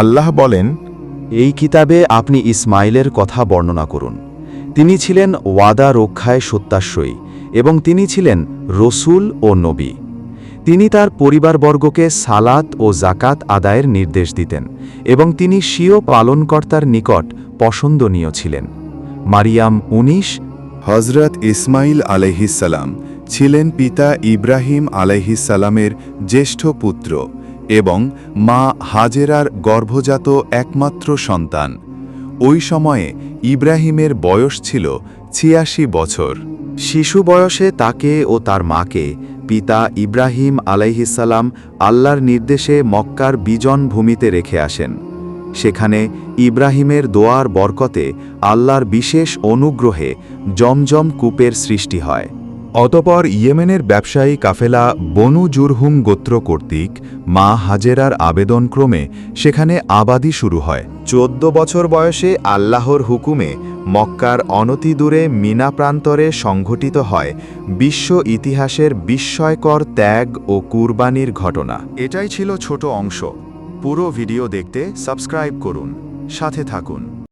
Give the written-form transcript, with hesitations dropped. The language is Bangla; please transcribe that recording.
আল্লাহ বলেন, এই কিতাবে আপনি ইসমাইলের কথা বর্ণনা করুন। তিনি ছিলেন ওয়াদা রক্ষায় সত্যাশ্বয়ী এবং তিনি ছিলেন রসূল ও নবী। তিনি তার পরিবারবর্গকে সালাত ও জাকাত আদায়ের নির্দেশ দিতেন এবং তিনি স্বীয় পালনকর্তার নিকট পছন্দনীয় ছিলেন। মারিয়াম ১৯। হজরত ইসমাইল আলাইহিসসালাম ছিলেন পিতা ইব্রাহিম আলাইহিসসালামের জ্যেষ্ঠ পুত্র এবং মা হাজেরার গর্ভজাত একমাত্র সন্তান। ওই সময়ে ইব্রাহিমের বয়স ছিল ৮৬ বছর। শিশু বয়সে তাকে ও তার মাকে পিতা ইব্রাহিম আলাইহিসসালাম আল্লাহর নির্দেশে মক্কার বিজন ভূমিতে রেখে আসেন। সেখানে ইব্রাহিমের দোয়ার বরকতে আল্লাহর বিশেষ অনুগ্রহে জমজম কূপের সৃষ্টি হয়। অতপর ইয়েমেনের ব্যবসায়ী কাফেলা বনু জুরহুম গোত্র কর্তৃক মা হাজেরার আবেদনক্রমে সেখানে আবাদি শুরু হয়। ১৪ বছর বয়সে আল্লাহর হুকুমে মক্কার অনতিদূরে মিনা প্রান্তরে সংঘটিত হয় বিশ্ব ইতিহাসের বিস্ময়কর ত্যাগ ও কুরবানির ঘটনা। এটাই ছিল ছোট অংশ। পুরো ভিডিও দেখতে সাবস্ক্রাইব করুন, সাথে থাকুন।